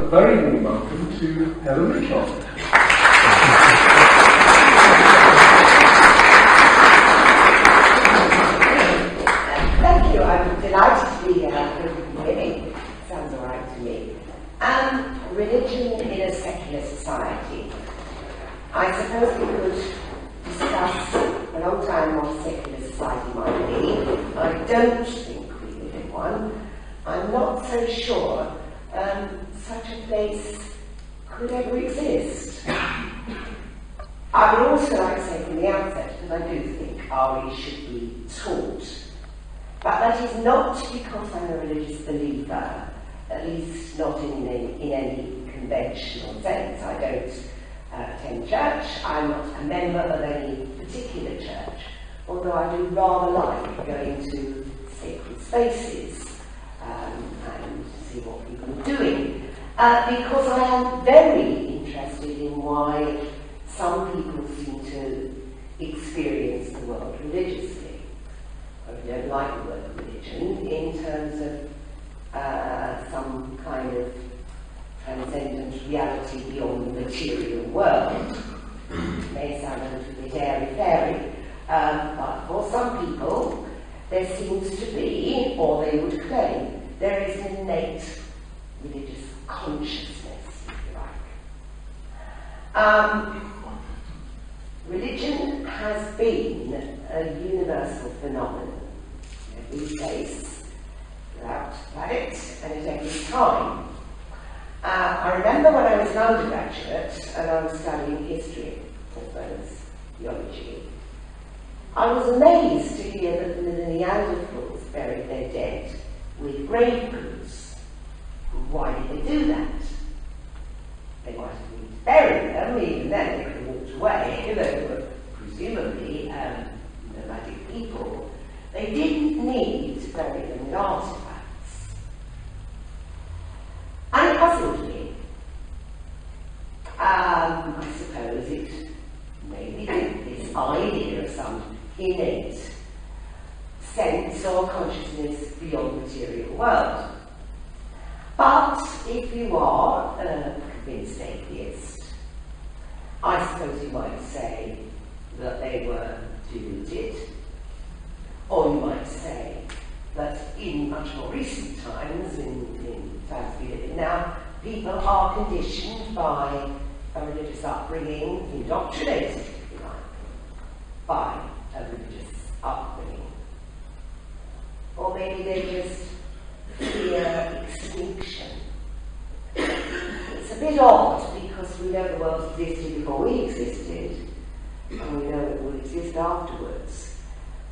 a very warm welcome to Helen Meacock. Thank you. I'm delighted to be here. Good morning. Sounds all right to me. Religion in a secular society. I suppose we could discuss a long time what secular society might be. I don't think we live in one. I'm not so sure such a place could ever exist. I would also like to say from the outset that I do think RE should be taught. But that is not because I'm a religious believer, at least not in any conventional sense. I don't attend church. I'm not a member of any particular church, although I do rather like going to sacred spaces and see what people are doing, because I am very interested in why some people seem to experience the world religiously. I don't like the word religion in terms of some kind of transcendent reality beyond the material world. It may sound a little bit airy-fairy, but for some people there seems to be, or they would claim, there is an innate religious consciousness, if you like. Religion has been a universal phenomenon in every place, throughout the planet, and at every time. I remember when I was an undergraduate and I was studying history, as well as theology, I was amazed to hear that the Neanderthals buried their dead with grave goods. Why did they do that? They might have been burying them, even then they could have walked away. They were presumably nomadic people. They didn't need to bury them with artifacts. And it puzzled me. I suppose it maybe this idea of some innate sense or consciousness beyond the material world. But if you are a convinced atheist, I suppose you might say that they were deluded, or you might say that in much more recent times, in times we live in now, people are conditioned by a religious upbringing, indoctrinated, if you like, by a religious upbringing. Or maybe they just fear extinction. It's a bit odd because we know the world existed before we existed, and we know it will exist afterwards.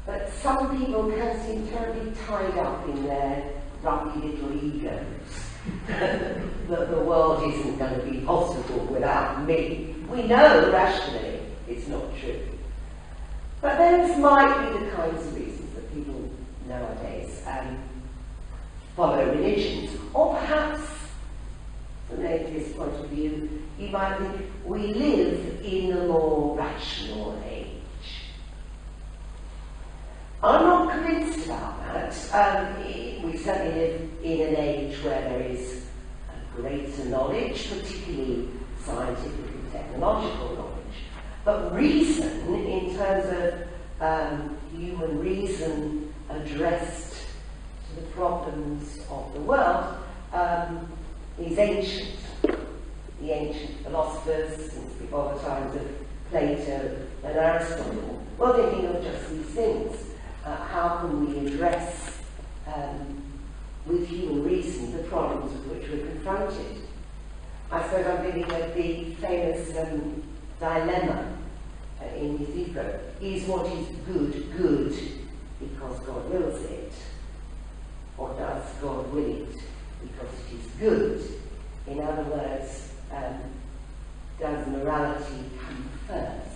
But some people can seem terribly tied up in their rugged little egos that the world isn't going to be possible without me. We know rationally it's not true. But those might be the kinds of reasons that people nowadays follow religions. Or perhaps, from an atheist point of view, you might think we live in a more rational age. I'm not convinced about that. We certainly live in an age where there is a greater knowledge, particularly scientific and technological knowledge. But reason, in terms of human reason addressed to the problems of the world, is ancient. The ancient philosophers, since before the times of Plato and Aristotle, were thinking of just these things. How can we address with human reason the problems with which we're confronted? I suppose I'm thinking of the famous dilemma in Meacock. Is what is good good because God wills it? Or does God will it because it is good? In other words, does morality come first?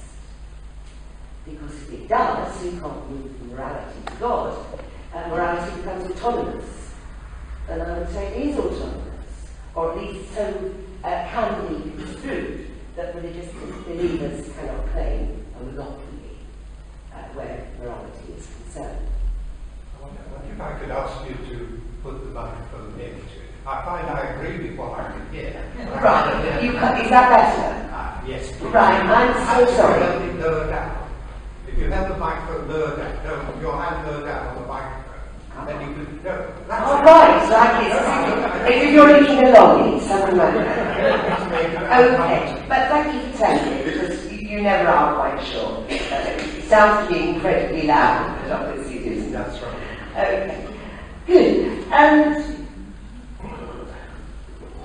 Because if it does, you can't move morality to God. Morality becomes autonomous. And I would say it is autonomous, or at least so can be construed, that religious believers cannot claim a monopoly where morality is concerned. I wonder if I could ask you to put the microphone near to it. I find I agree with what I can hear. Right. Is that better? Yes. Please. Right. I'm so sorry. Hold it lower down. If you have the microphone lower down, your hand lower down on the microphone, then you can go. Oh, right. Like if you're looking along it, something like that. Okay. But thank you for telling me, because you never are quite sure. It sounds to be incredibly loud, but obviously it isn't. That's right. Okay. Good.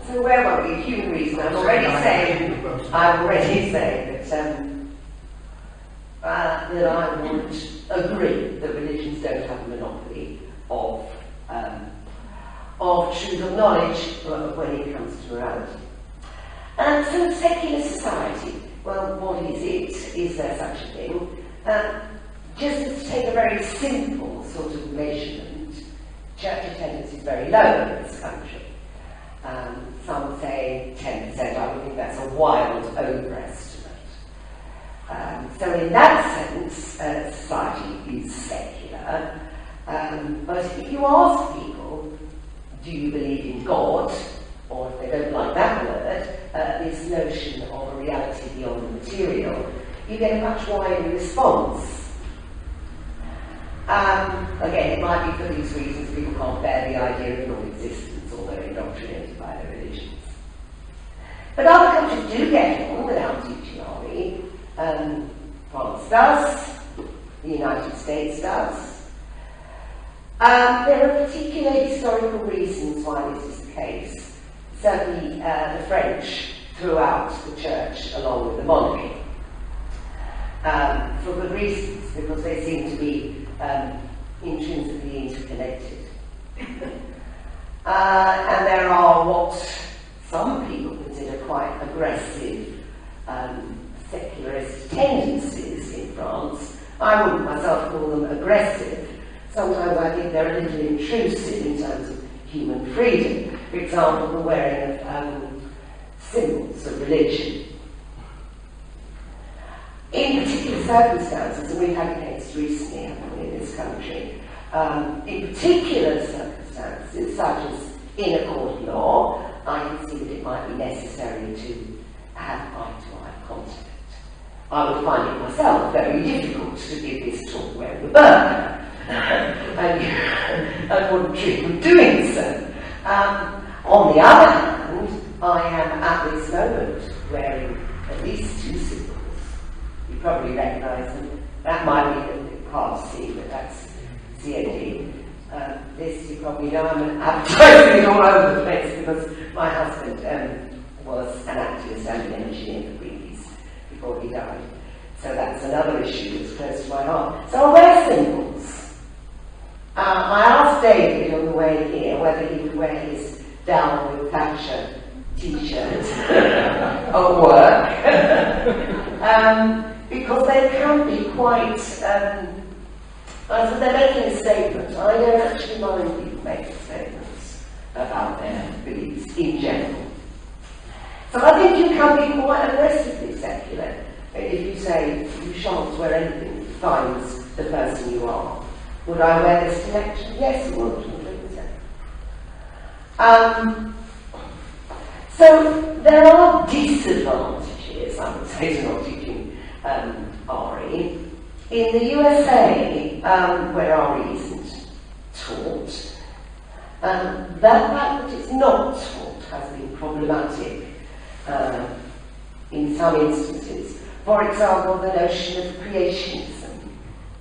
So where were we? Human reason. I'm already saying that I would agree that religions don't have a monopoly of truth of knowledge when it comes to morality. So secular society, well, what is it? Is there such a thing? Just to take a very simple sort of measurement, church attendance is very low in this country. Some say 10%, I would think that's a wild overestimate. So in that sense, society is secular. But if you ask people, do you believe in God? Or if they don't like that word, this notion of a reality beyond the material, you get a much wider response. Again, it might be for these reasons people can't bear the idea of non-existence, or they're indoctrinated by their religions. But other countries do get on without teaching RE. France does, the United States does. There are particular historical reasons why this is the case. Certainly the French threw out the church along with the monarchy. For good reasons, because they seem to be intrinsically interconnected. And there are what some people consider quite aggressive secularist tendencies in France. I wouldn't myself call them aggressive. Sometimes I think they're a little intrusive in terms of human freedom. For example, the wearing of symbols of religion. In particular circumstances, and we've had a case recently happening in this country, in particular circumstances, such as in a court of law, I can see that it might be necessary to have eye-to-eye contact. I would find it myself very difficult to give this talk wearing a burqa, and wouldn't dream of doing so. On the other hand, I am at this moment wearing at least two symbols. You probably recognise them. That might be a bit hard to see, but that's CAD. This you probably know. I'm advertising all over the place because my husband was an activist and an engineer for Greenpeace before he died. So that's another issue that's close to my heart. So I wear symbols. I asked David on the way here whether he would wear his down with Thatcher t-shirt at work. Because they can be quite, so they're making a statement. I don't actually mind people making statements about their beliefs in general. So I think you can be quite aggressively secular if you say you shan't wear anything that defines the person you are. Would I wear this collection? Yes, I would. So there are disadvantages, I would say, to not teaching RE. In the USA, where RE isn't taught, that fact that it's not taught has been problematic in some instances. For example, the notion of creationism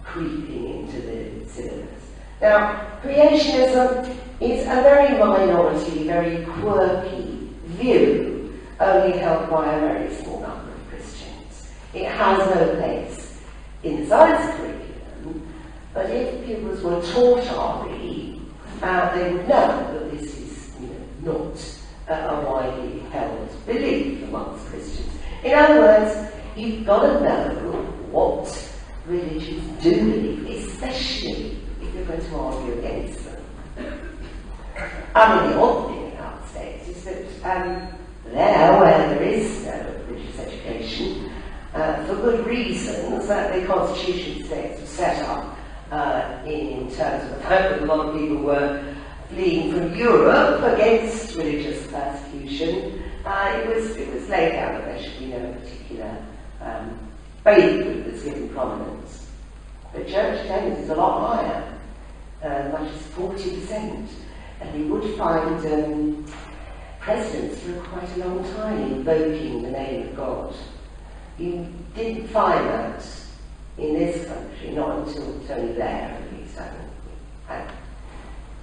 creeping into the syllabus. Now, creationism is a very minority, very quirky view, only held by a very small number of Christians. It has no place in the science curriculum, but if pupils were taught RE, they would know that this is not a widely held belief amongst Christians. In other words, you've got to know what religions do believe, especially if you're going to argue against them. I mean, the odd thing about the States is that there, where there is no religious education, for good reasons, that the constitution of the States was set up in terms of the fact that a lot of people were fleeing from Europe against religious persecution, it was laid down that there should be no particular faith group that's given prominence. But church attendance is a lot higher, much as 40%, and you would find presidents for quite a long time invoking the name of God. You didn't find that in this country, not until Tony Blair, at least. I had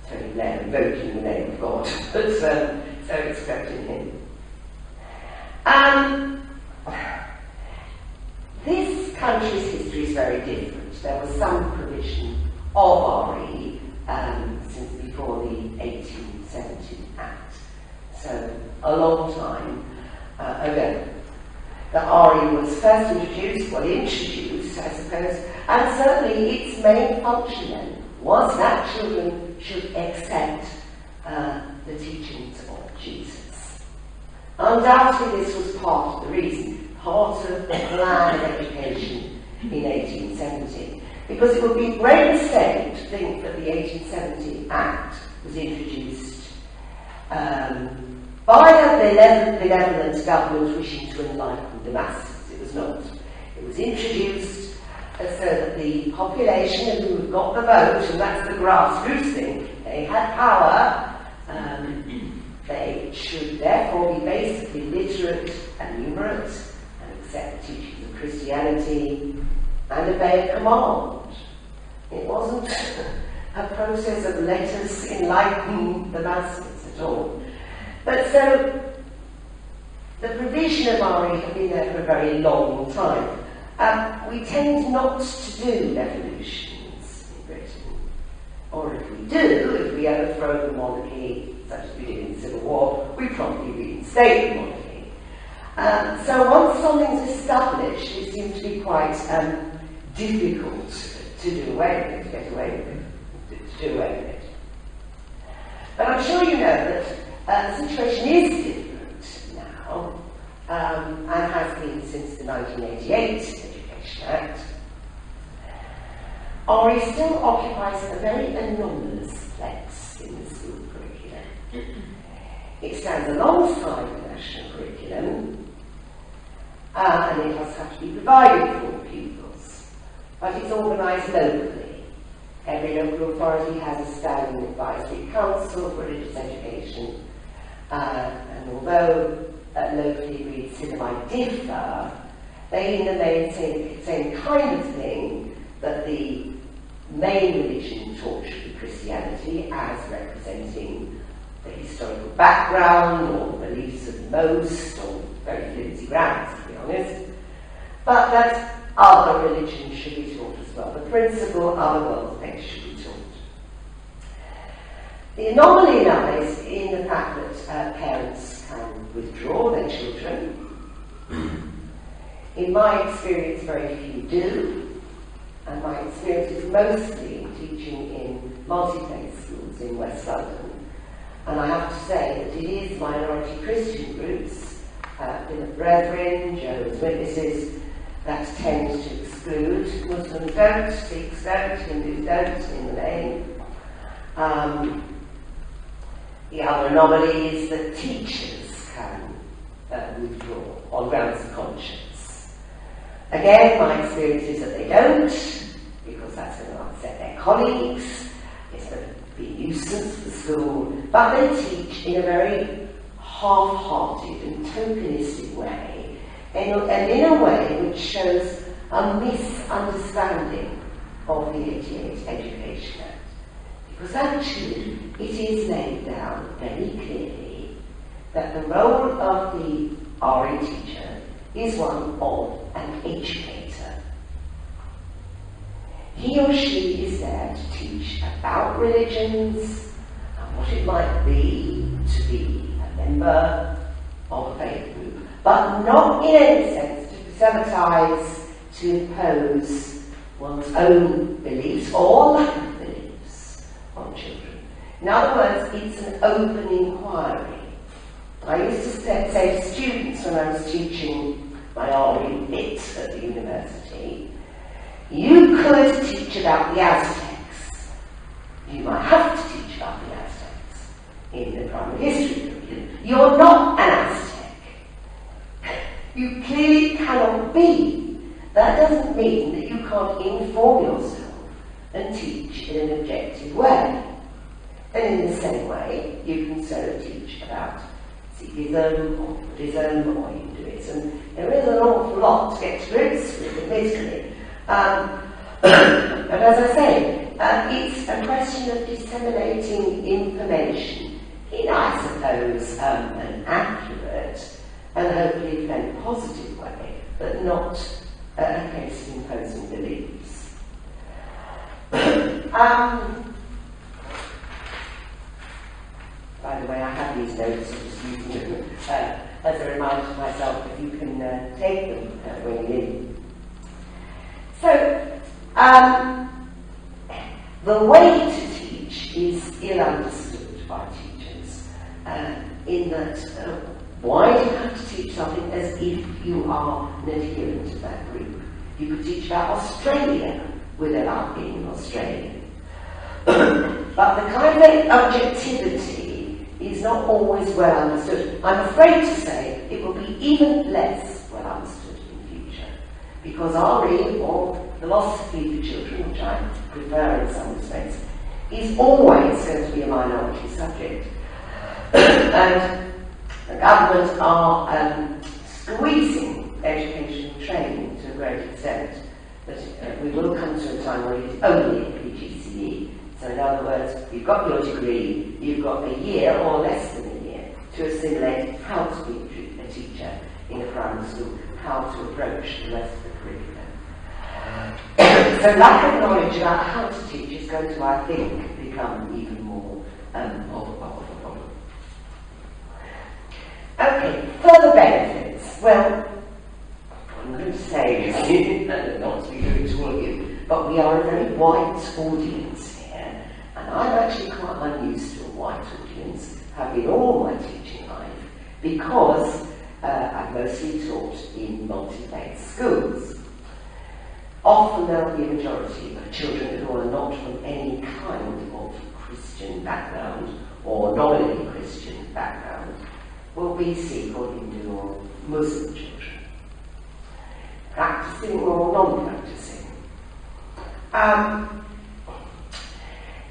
Tony Blair invoking the name of God, but so accepting him. This country's history is very different. There was some provision of RE since before the 1870 Act, so a long time ago. The RE was first introduced, I suppose, and certainly its main function then was that children should accept the teachings of Jesus. Undoubtedly this was part of the reason, part of the plan of education in 1870, because it would be a great mistake to think that the 1870 Act was introduced by a benevolent government wishing to enlighten the masses. It was not. It was introduced so that the population who had got the vote, and that's the grassroots thing, they had power, they should therefore be basically literate and numerate and accept the teachings of Christianity and obey a command. It wasn't a process of let us enlighten the masses at all. But so, the provision of RE had been there for a very long time. We tend not to do revolutions in Britain. Or if we overthrow the monarchy, such as we did in the Civil War, we probably reinstate the monarchy. So once something's established, it seems to be quite difficult to do away with it, to get away with it, to do away with it. But I'm sure you know that the situation is different now, and has been since the 1988 Education Act. RE still occupies a very anomalous place in the school curriculum. It stands alongside the national curriculum, and it has had to be provided for pupils, but it's organised locally. Every local authority has a standing advisory council for religious education, and although locally agreed cinema differ, they in the main say the same kind of thing, that the main religion taught should be Christianity as representing the historical background or the beliefs of most, or very flimsy grounds to be honest, but that other religions should be taught as well. The principle other world faiths should be taught. The anomaly now is in the fact that parents can withdraw their children. In my experience, very few do, and my experience is mostly in teaching in multi-faith schools in West London. And I have to say that it is minority Christian groups, Plymouth Brethren, Jehovah's Witnesses, that tend to exclude. Muslims don't, Sikhs don't, Hindus don't, in the main. The other anomaly is that teachers can withdraw on grounds of conscience. Again, my experience is that they don't, because that's going to upset their colleagues, it's going to be a nuisance for the school, but they teach in a very half-hearted and tokenistic way, and in a way which shows a misunderstanding of the 88 Education Act. Because actually, it is laid down very clearly that the role of the RE teacher is one of an educator. He or she is there to teach about religions and what it might be to be a member of a faith group, but not in any sense to proselytize, to impose one's own beliefs or lack of beliefs on children. In other words, it's an open inquiry. I used to say to students when I was teaching my RE bit at the university, you could teach about the Aztecs. You might have to teach about the Aztecs. history curriculum, you're not an Aztec. You clearly cannot be. That doesn't mean that you can't inform yourself and teach in an objective way. And in the same way, you can sort of teach about Sikhism or Buddhism or Hinduism. There is an awful lot to get to grips with, admittedly. But as I say, it's a question of disseminating information in, I suppose, an accurate and hopefully fairly positive way, but not a case of imposing beliefs. By the way, I have these notes, I'm just using them as a reminder to myself that you can take them when you leave. So, the way to teach is ill understood by teachers, in that why do you have to teach something as if you are an adherent to that group? You could teach about Australia without being an Australian. But the kind of objectivity is not always well understood. I'm afraid to say it will be even less well understood in future, because RE, or philosophy for children, which I prefer in some respects, is always going to be a minority subject. And the government are squeezing education and training to a great extent, that we will come to a time where it is only a PGCE. So in other words, you've got your degree, you've got a year or less than a year to assimilate how to be a teacher in a primary school, how to approach the rest of the curriculum. So lack of knowledge about how to teach is going to, I think, become even more of a problem. Okay, further benefits. Well, I'm going to say this, not to be rude to all of you, but we are a very white audience here, and I'm actually quite unused to a white audience, have been all my teaching life, because I've mostly taught in multi-faith schools. Often there will be a majority of children who are not from any kind of Christian background or nominally Christian background, will be Sikh or Hindu or Muslim children, practicing or non-practicing.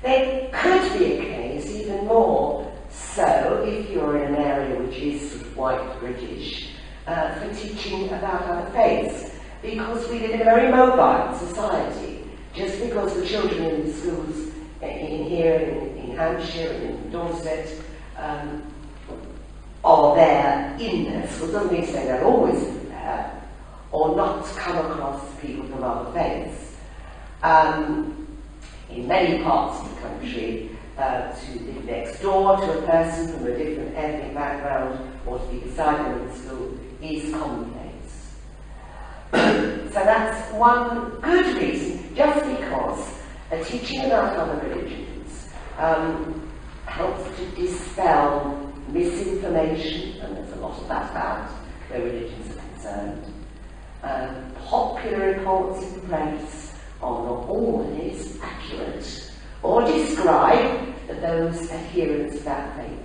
There could be a case, even more so, if you're in an area which is sort of white British, for teaching about other faiths, because we live in a very mobile society. Just because the children in the schools in Hampshire and in Dorset are there in their schools doesn't mean to say they'll always be there, or not come across people from other faiths. In many parts of the country, to live next door to a person from a different ethnic background or to be beside them in school is commonplace. So that's one good reason, just because teaching about other religions helps to dispel misinformation, and there's a lot of that about where religions are concerned. Popular reports in the press are not always accurate or describe those adherents of that faith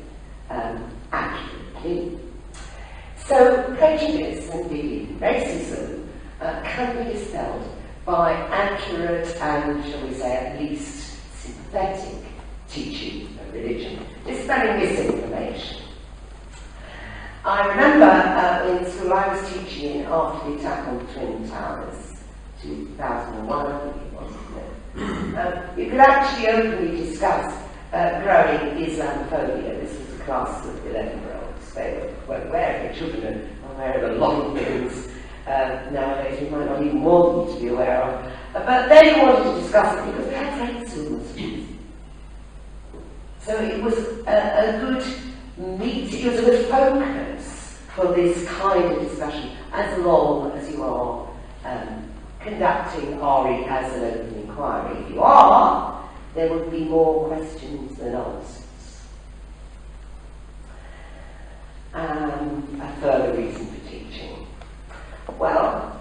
accurately. So prejudice and indeed racism can be dispelled by accurate and, shall we say, at least sympathetic teaching of religion, dispelling misinformation. I remember in school I was teaching in after the attack on the Twin Towers, 2001 I think it was, isn't it? You could actually openly discuss growing Islamophobia. This was a class of 11-year-olds. They weren't aware of it. Children are aware of a lot of things nowadays we might not even want them to be aware of. But they wanted to discuss it because they had friends who were Muslims. So it was a good meeting, it was a good focus for this kind of discussion, as long as you are conducting RE as an open inquiry. If you are, there would be more questions than answers. A further reason for teaching. Well,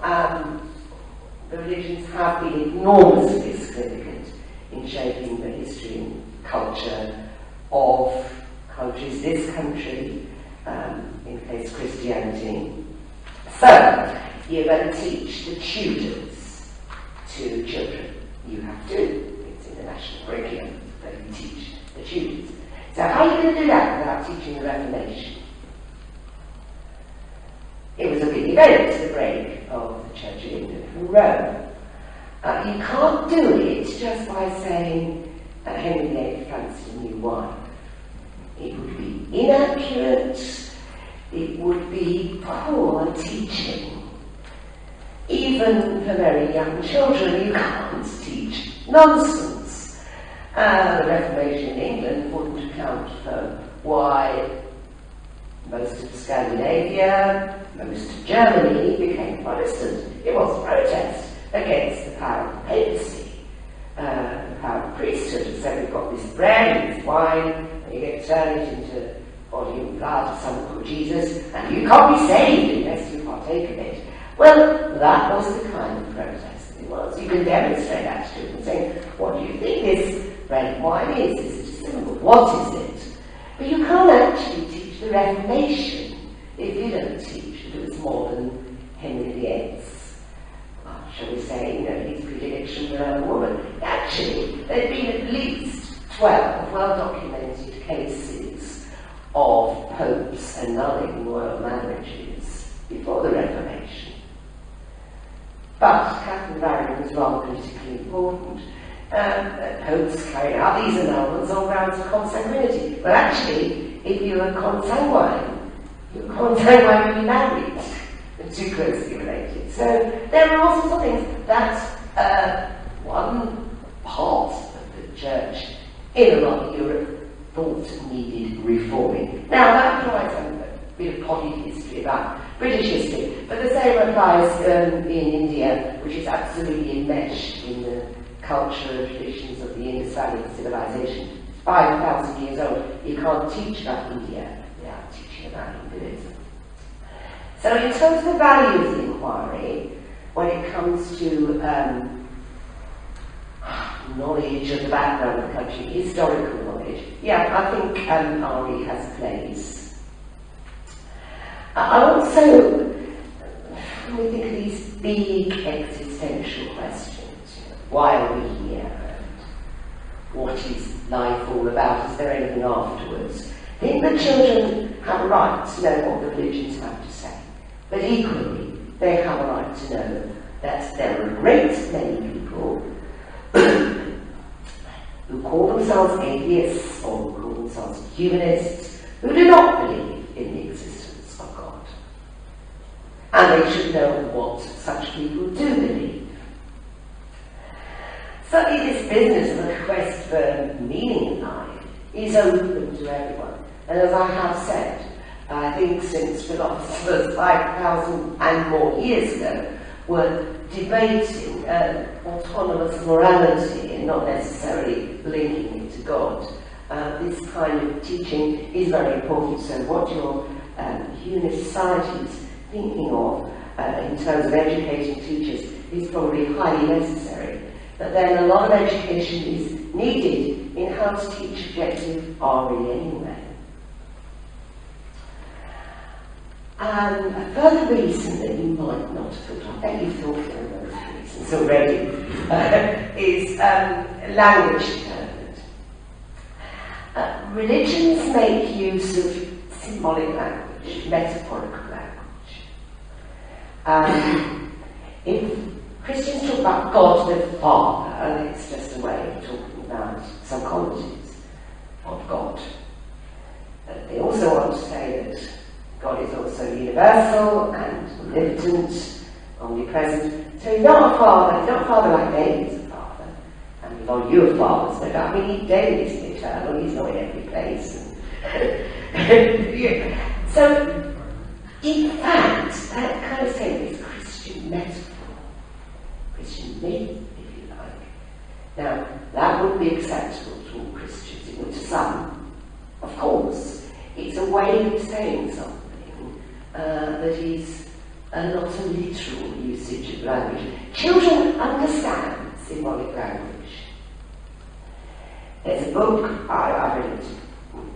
the religions have been enormously significant in shaping the history and culture of countries, this country, in case Christianity. So, you're going to teach the Tudors to children. You have to. It's in the national curriculum that you teach the Tudors. So how are you going to do that without teaching the Reformation? It was a big event, the break of the Church of England from Rome. You can't do it just by saying that Henry VIII fancied a new wife. It would be inaccurate, it would be poor teaching. Even for very young children, you can't teach nonsense. The Reformation in England wouldn't account for why most of Scandinavia, most of Germany became Protestant. It was a protest against the power of the papacy, the power of the priesthood. So we've got this bread and this wine, and you get turned it into body and blood of someone called Jesus, and you can't be saved unless you partake of it. Well, that was the kind of protest it was. You can demonstrate that to them, saying, what do you think this bread and wine is? Is it a symbol? What is it? But you can't actually teach the Reformation if you don't teach that it was more than Henry VIII's, shall we say, his predilection for a woman. Actually, there had been at least 12 well-documented cases of popes annulling royal marriages before the Reformation. But Catherine Barron was rather politically important. Popes carried out these annulments on grounds of consanguinity. Well, actually, if you were consanguine, you were consanguinely married, too closely related. So there are all sorts of things that one part of the church in a lot of Europe thought needed reforming. Now, that provides a bit of potted history about British history, but the same applies in India, which is absolutely enmeshed in the culture and traditions of the Indus Valley civilization. 5,000 years old. You can't teach about India without teaching about Hinduism. So in terms of the values of inquiry, when it comes to knowledge of the background of the country, historical knowledge, I think RE has a place. I also, when we think of these big existential questions, why are we here? And what is life all about? Is there anything afterwards? I think the children have a right to know what the religions have to say. But equally, they have a right to know that there are a great many people who call themselves atheists or who call themselves humanists who do not believe in the existence of God. And they should know what such people do believe. Certainly this business of a quest for meaning in life is open to everyone. And as I have said, I think since philosophers 5,000 and more years ago were debating autonomous morality and not necessarily linking it to God, this kind of teaching is very important. So what your humanist society is thinking of in terms of educating teachers is probably highly necessary. But then a lot of education is needed in how to teach objective RE anyway. A further reason that you might not have thought of, I bet you've thought of those reasons already, is language development. Religions make use of symbolic language, metaphorical language. If Christians talk about God the Father, it's just a way of talking about some qualities of God. They also want to say that God is also universal and omnipotent, omnipresent. So he's not a father like David is a father. And a lot of you are fathers, but I mean, David isn't eternal, he's not in every place. So, in fact, that kind of thing is Christian metaphor, Christian myth, if you like. Now, that wouldn't be acceptable to all Christians, it would to some, of course. It's a way of saying something that is not a literal usage of language. Children understand symbolic language. There's a book, I read it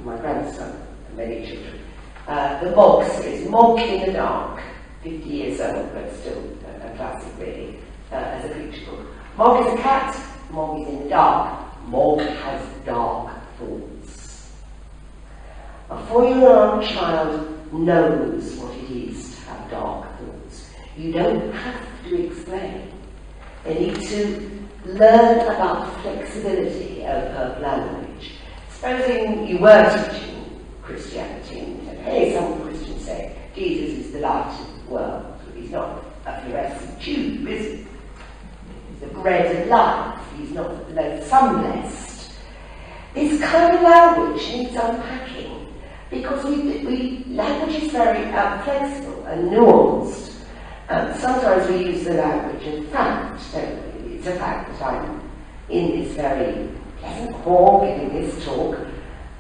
my grandson and many children. The Mog series, Mog in the Dark, 50 years old, but still a classic really, as a picture book. Mog is a cat, Mog is in the dark. Mog has dark thoughts. A 4-year-old child knows what it is to have dark thoughts. You don't have to explain. They need to learn about the flexibility of language. Supposing you were teaching Christianity and said, hey, some Christians say Jesus is the light of the world. He's not a fluorescent tube, is he? He's the bread of life. He's not sunblessed. This kind of language needs unpacking because language is very flexible and nuanced. Sometimes we use the language of fact, don't we? It's a fact that I'm in this very pleasant hall giving this talk.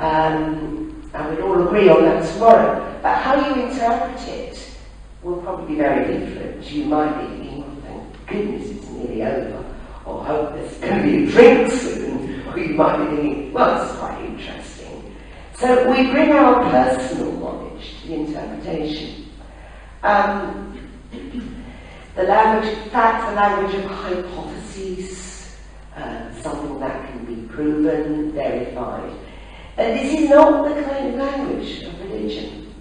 And we'd all agree on that tomorrow. But how you interpret it will probably be very different. You might be thinking, oh, thank goodness it's nearly over. Or hope there's going to be a drink soon. Or you might be thinking, well, it's quite interesting. So we bring our personal knowledge to the interpretation. The language of fact, the language of hypotheses, something that can be proven, verified. This is not the kind of language of religion,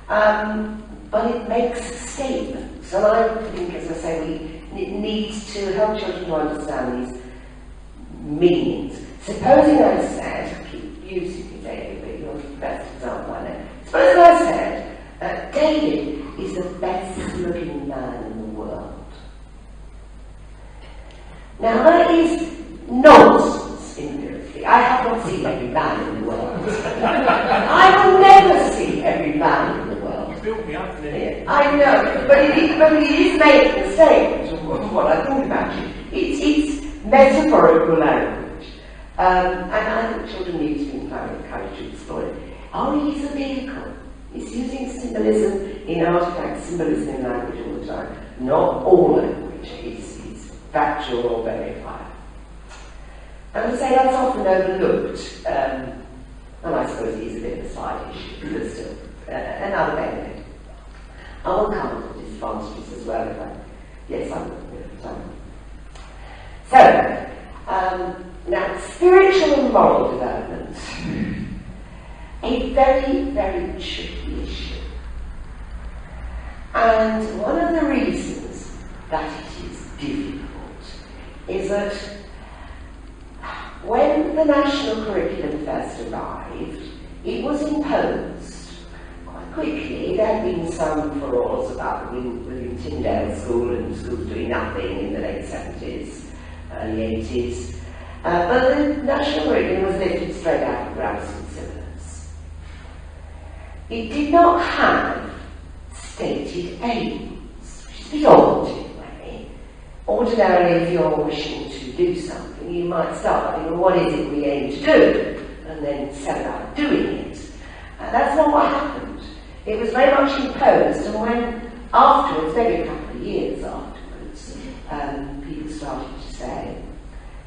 but it makes statements. And I think, as I say, we need to help children to understand these meanings. Supposing I said, I keep using you, David, but you're the best example I know. Supposing I said, David is the best looking man in the world. Now that is nonsense, empirically. I have not seen every man in the world. I will never see every man in the world. You built me up there. Yeah, I know, but it is making a statement of what I think about you. It's metaphorical language. And I think children need to be encouraged to explore it. Oh, he's a vehicle. He's using symbolism in artifacts, symbolism in language all the time. Not all language is factual or verified. And I say that's often overlooked, and I suppose it is a bit of a side issue, but still, another benefit. I will come to disadvantages as well if I... Yes, I will. So, now, spiritual and moral development. A very, very tricky issue. And one of the reasons that it is difficult is that when the national curriculum first arrived, it was imposed quite quickly. There had been some furores about the William Tyndale School and schools doing nothing in the late 70s, early 80s. But the national curriculum was lifted straight out of Ramsden syllabus. It did not have stated aims, which is a bit odd in a way. Ordinarily, if you're wishing to do something, you might start thinking, well, what is it we aim to do? And then set about doing it. That's not what happened. It was very much imposed, and when afterwards, maybe a couple of years afterwards, people started to say,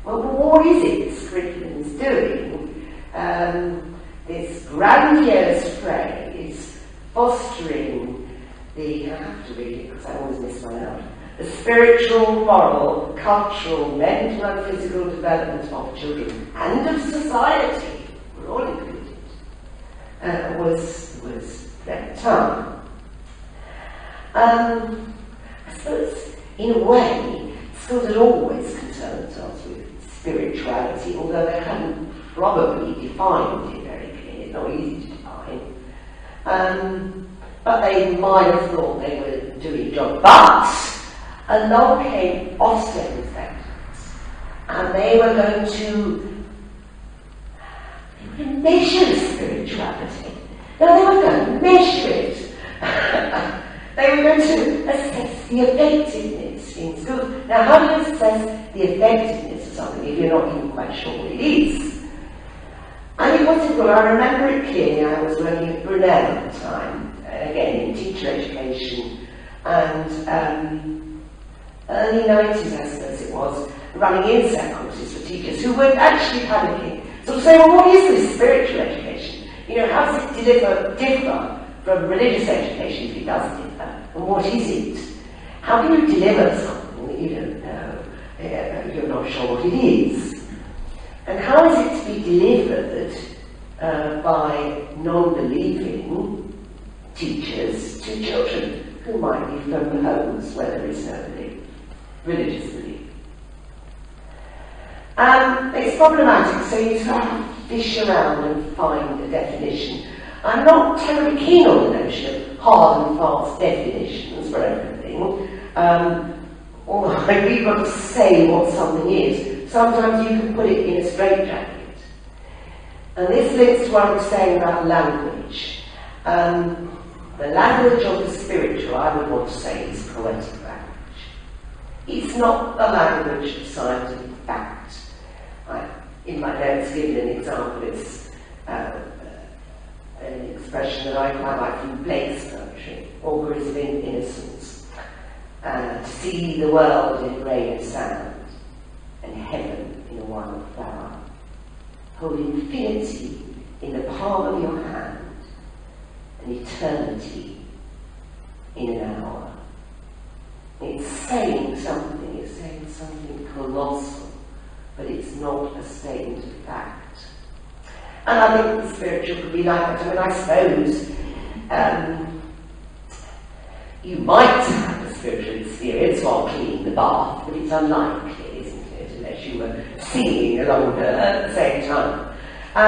well, what is it this curriculum is doing? This grandiose phrase, fostering the, I have to read it because I always miss one out, the spiritual, moral, cultural, mental and physical development of children and of society, we're all included, was at the time. I suppose, in a way, schools had always concerned themselves with spirituality, although they hadn't probably defined it very clearly. It's not easy to define. But they might have thought they were doing a job. But along came Ofsted inspectors, and they were going to measure spirituality. Now they were going to measure it. They were going to assess the effectiveness in schools. Now, how do you assess the effectiveness of something if you're not even quite sure what it is? And it was difficult. I remember it clearly. I was working at Brunel at the time, again in teacher education, and early 90s, I suppose it was, running inset courses for teachers who were actually panicking. So saying, well, what is this spiritual education? You know, how does it differ from religious education if it does differ? And what is it? How can you deliver something that you don't know? You're not sure what it is. And how is it to be delivered by non-believing teachers to children who might be from homes where there is no belief, religious belief? It's problematic, so you sort of fish around and find a definition. I'm not terribly keen on the notion of hard and fast definitions for everything. Although we've got to say what something is. Sometimes you can put it in a straitjacket. And this links to what I was saying about language. The language of the spiritual, I would want to say, is poetic language. It's not the language of scientific fact. In my notes, given an example, it's an expression that I quite like from Blake's poetry, Auguries of Innocence. To see the world in grain of sand, and heaven in a wild flower. Hold infinity in the palm of your hand, and eternity in an hour. It's saying something colossal, but it's not a statement of fact. And I think the spiritual could be like that. I mean, I suppose you might have a spiritual experience while cleaning the bath, but it's unlikely, isn't it, unless you were singing along at the same time. I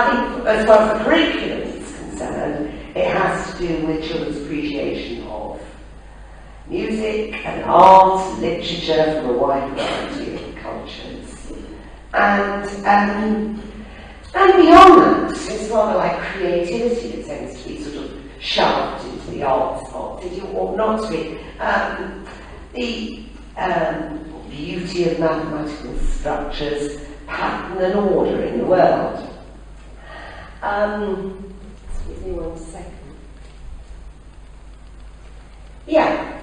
think, as far as the curriculum is concerned, it has to do with children's appreciation of music and art and literature from a wide variety of cultures. And beyond that, it's rather like creativity that tends to be sort of shoved into the arts box. It ought not to be. The beauty of mathematical structures, pattern and order in the world. Excuse me 1 second. Yeah.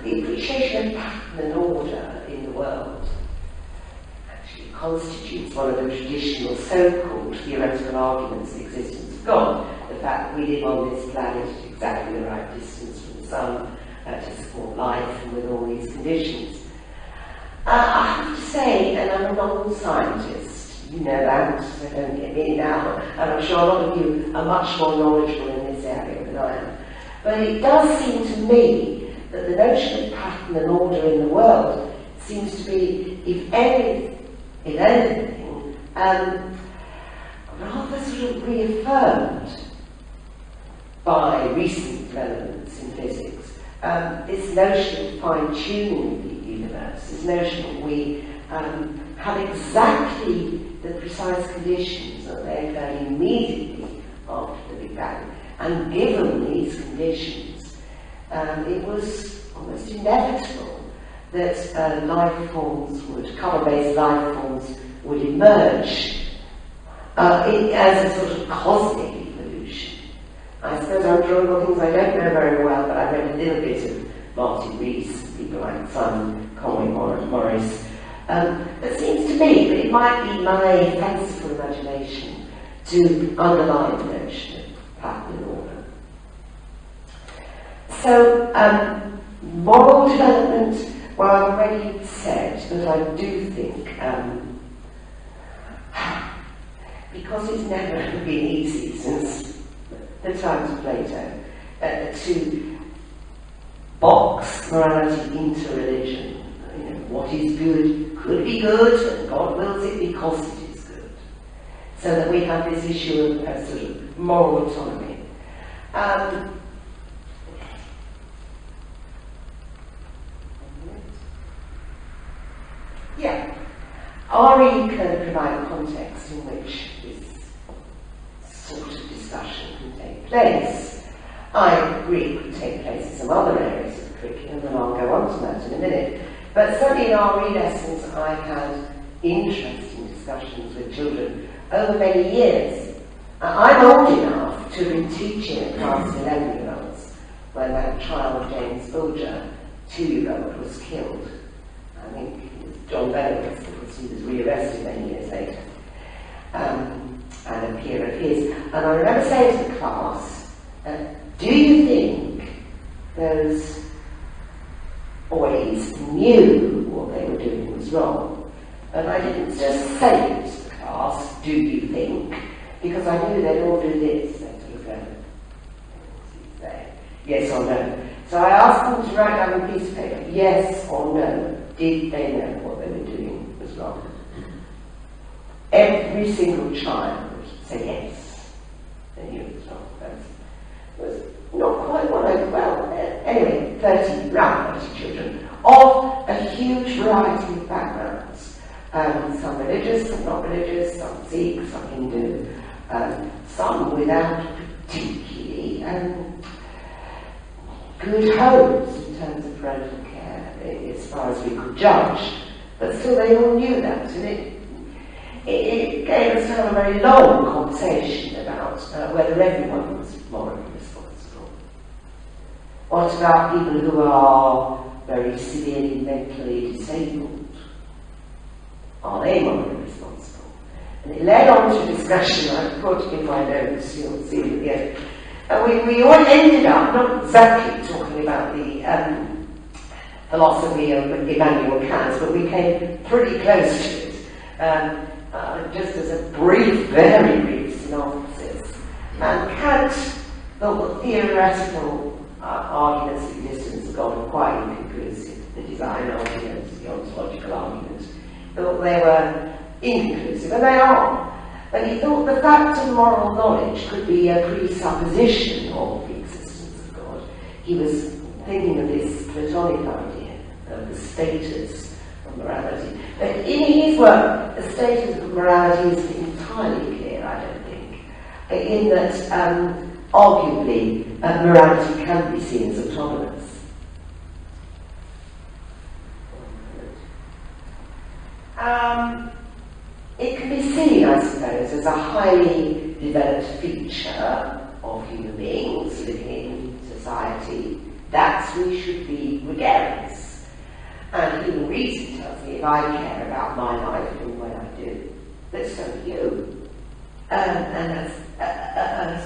The appreciation of pattern and order in the world constitutes one of the traditional so-called theoretical arguments of the existence of God. The fact that we live on this planet at exactly the right distance from the sun to support life and with all these conditions. I have to say, and I'm a novel scientist, you know that, so don't get me now, and I'm sure a lot of you are much more knowledgeable in this area than I am. But it does seem to me that the notion of pattern and order in the world seems to be, if anything, rather sort of reaffirmed by recent developments in physics. This notion of fine-tuning the universe, this notion that we have exactly the precise conditions that they occur immediately after the Big Bang. And given these conditions, it was almost inevitable that life forms would, carbon-based life forms would emerge as a sort of cosmic evolution. I suppose I'm drawing on things I don't know very well, but I read a little bit of Martin Rees, people like Simon Conway Morris. It seems to me that it might be my fanciful imagination to underline the notion of pattern and order. So, moral development, well, I've already said that I do think, because it's never been easy since the times of Plato, to box morality into religion. You know, what is good could be good, and God wills it because it is good. So that we have this issue of sort of moral autonomy. Yeah. RE can provide a context in which this sort of discussion can take place. I agree it could take place in some other areas of the curriculum, and I'll go on to that in a minute. But certainly in RE lessons, I've had interesting discussions with children over many years. I'm old enough to have been teaching a class of 11-year-olds when that child, James Bulger, 2-year-old, was killed. I think it was John Benowitz, because he was rearrested many years later. And a peer of his And I remember saying to the class, do you think those boys knew what they were doing was wrong? And I didn't just say it to the class, do you think? Because I knew they'd all do this. They'd sort of go, say, yes or no. So I asked them to write down on a piece of paper, yes or no. Did they know what they were doing was wrong? Every single child would say yes. They knew it was wrong. That was not quite what I, well, anyway, 30 children of a huge variety of backgrounds. Some religious, some not religious, some Sikh, some Hindu, some without particularly good homes in terms of parental care, as far as we could judge. But still they all knew that, and it gave us to have a very long conversation about whether everyone was morally responsible. What about people who are very severely mentally disabled? Are they morally responsible? And it led on to a discussion I put in my notes, you'll see at the end. And we all ended up not exactly talking about the philosophy of Immanuel Kant, but we came pretty close to it. Just as a brief, very brief synopsis. And Kant thought the theoretical arguments of existence of God were quite inconclusive. The design arguments, the ontological arguments, thought they were inconclusive, and they are. And he thought the fact of moral knowledge could be a presupposition of the existence of God. He was thinking of this Platonic idea of the status of morality. But in his work, the status of morality is entirely clear, I don't think, in that arguably morality can be seen as autonomous. It can be seen, I suppose, as a highly developed feature of human beings living in society that we should be gregarious. And human reason tells me if I care about my life in the way I do, that so do you. And that's a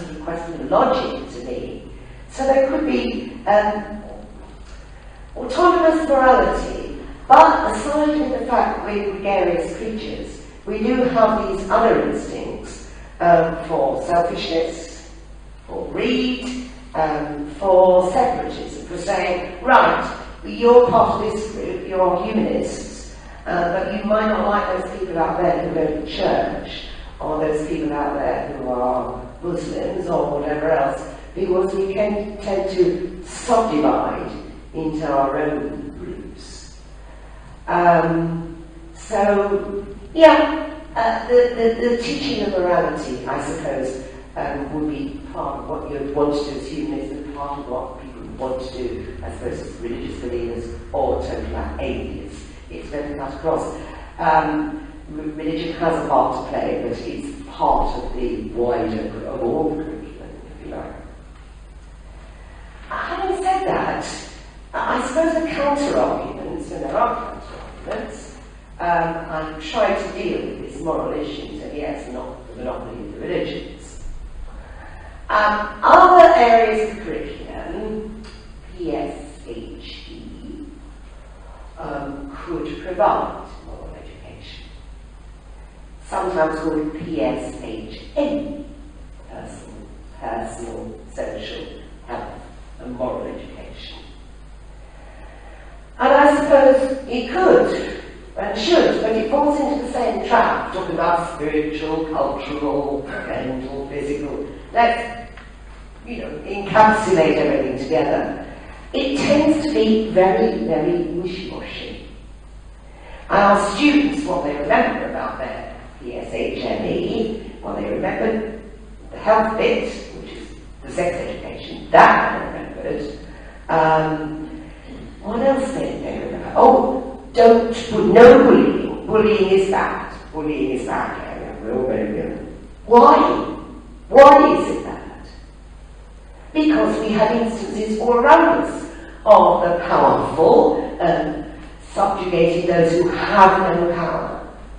sort of question of logic to me. So there could be autonomous morality, but aside from the fact that we're gregarious creatures, we do have these other instincts for selfishness, for greed, for separatism, for saying, right, you're part of this group, you're humanists, but you might not like those people out there who go to church, or those people out there who are Muslims, or whatever else, because we can tend to subdivide into our own groups. The teaching of morality, I suppose, would be part of what you'd want to do as humanists, and part of what people want to do, I suppose, as religious believers or total atheists. It's going to cut across. Religion has a part to play, but it's part of the wider of all the curriculum, if you like. Having said that, I suppose the counter-arguments, and there are counter-arguments, I'm trying to deal with this moral issue, so yes, not the monopoly of the religions. Other areas of curriculum, PSHE, could provide moral education. Sometimes called PSHA, personal, social, health, and moral education. And I suppose it could and should, but it falls into the same trap, talking about spiritual, cultural, mental, physical. Let's, encapsulate everything together. It tends to be very, very wishy-washy. I ask students what they remember about their PSHME, well, they remembered the health bit, which is the sex education, that they remembered. What else did they remember? No bullying. Bullying is bad. Bullying is bad. Why? Why is it bad? Because we have instances all around us of the powerful subjugating those who have no power,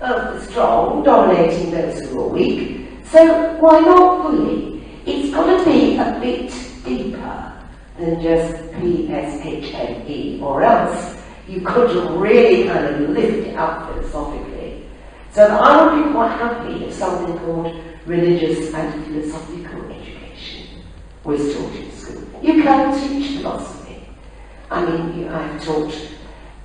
of the strong dominating those who are weak, So why not fully? It's got to be a bit deeper than just PSHME, or else you could really kind of lift it up philosophically. So I would be quite happy if something called religious and philosophical education was taught in school. You can teach philosophy. I mean, I've taught,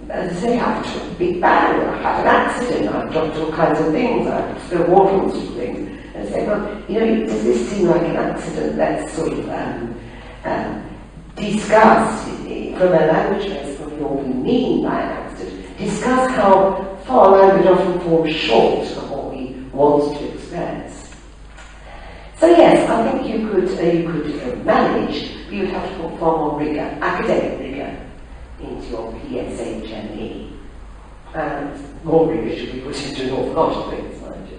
as I say, I've taught the Big Bang, I've had an accident, I've taught all kinds of things, I've still walking on some things. And say, well, you know, does this seem like an accident? Let's sort of discuss, from a language base point of view, what we mean by an accident, discuss how far language often falls short of what we want to express. So yes, I think you could manage, but you'd have to put far more rigour, academic rigour, into your PSHME. And more rigour should be put into an awful lot of things, mind you.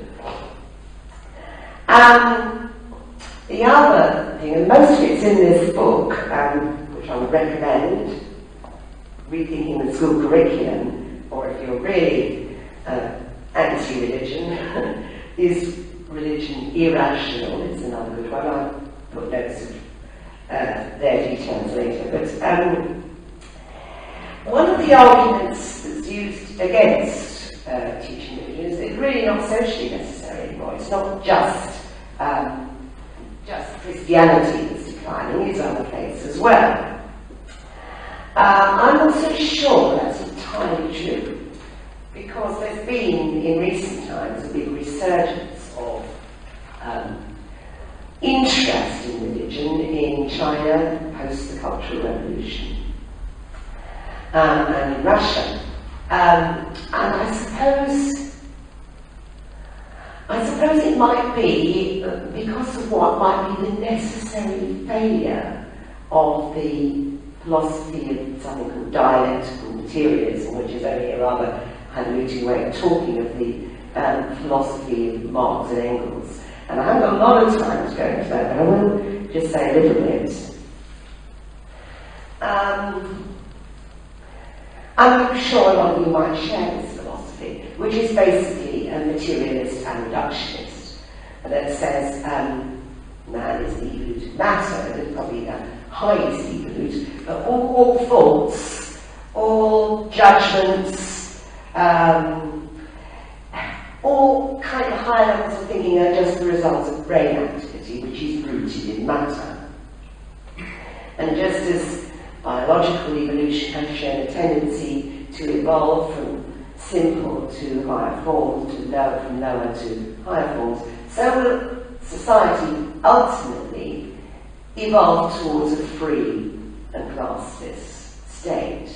The other thing, and most of it's in this book, which I would recommend, Rethinking the School Curriculum, or if you're really anti-religion, is Religion Irrational. It's another good one. I'll put notes of their details later. But one of the arguments that's used against teaching religion is it's really not socially necessary anymore. It's not just Christianity that's declining, it's other faiths as well. I'm not so sure that's entirely true, because there's been, in recent times, a big resurgence of interest in religion in China post the Cultural Revolution and in Russia. And I suppose it might be because of what might be the necessary failure of the philosophy of something called dialectical materialism, which is only a rather hallucinating way of talking of the philosophy of Marx and Engels. And I haven't got a lot of time to go into that, but I will just say a little bit. I'm sure a lot of you might share this philosophy, which is basically a materialist and reductionist, that says man is evolute of matter, and probably the highest evolute, but all thoughts, all judgments, all kind of high levels of thinking are just the results of brain activity, which is rooted in matter. And just as biological evolution has shown a tendency to evolve from simple to higher forms, from lower to higher forms, so will society ultimately evolve towards a free and classless state.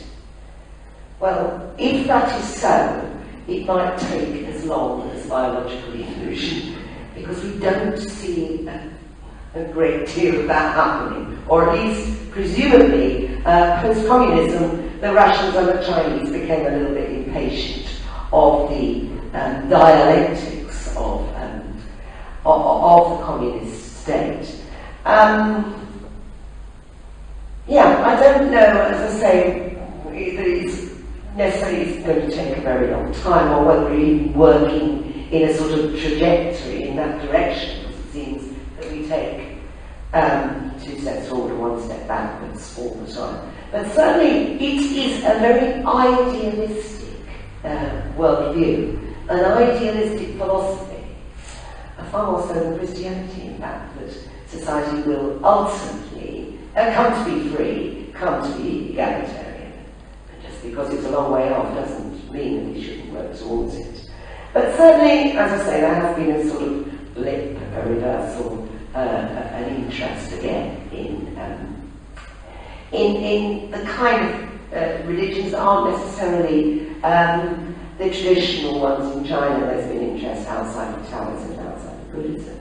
Well, if that is so, it might take as long as biological evolution, because we don't see a great deal of that happening, or at least, presumably, post-communism, the Russians and the Chinese became a little bit impatient of the dialectics of the communist state. I don't know, as I say, it's necessarily going to take a very long time, or whether we're even working in a sort of trajectory in that direction, because it seems that we take 2 steps forward, 1 step backwards all the time. But certainly it is a very idealistic worldview, an idealistic philosophy, far more so than Christianity, in fact, that society will ultimately come to be free, come to be egalitarian. And just because it's a long way off doesn't mean that we shouldn't work towards it. But certainly, as I say, there has been a sort of blip, a reversal, an interest again in the kind of religions that aren't necessarily the traditional ones in China. There's been interest outside of Taoism and outside of Buddhism.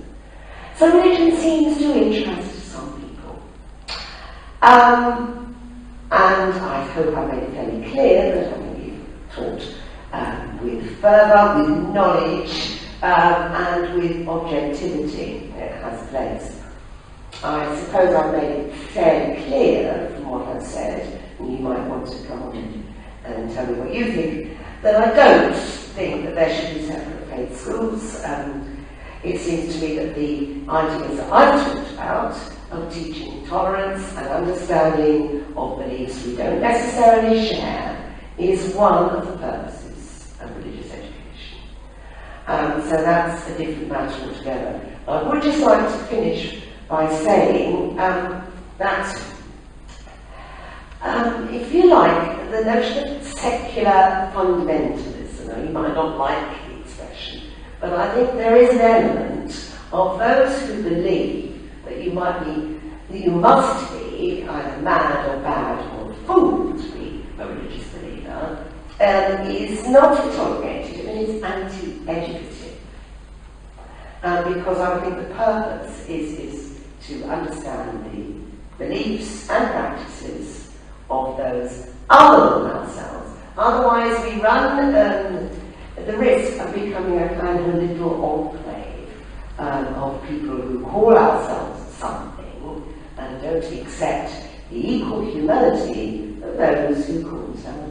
So religion seems to interest some people. And I hope I made it fairly clear that I'm going to be taught with fervour, with knowledge, and with objectivity. It has place. I suppose I've made it fairly clear from what I've said, and you might want to come on and tell me what you think, that I don't think that there should be separate faith schools. It seems to me that the ideas that I've talked about of teaching tolerance and understanding of beliefs we don't necessarily share is one of the purposes of religious education. So that's a different matter altogether. I would just like to finish by saying that, if you like, the notion of secular fundamentalism, you might not like the expression, but I think there is an element of those who believe that you must be either mad or bad or a fool to be a religious believer, is not tolerated and is anti-educative. Because I think the purpose is to understand the beliefs and practices of those other than ourselves. Otherwise we run the risk of becoming a kind of a little enclave of people who call ourselves something and don't accept the equal humanity of those who call themselves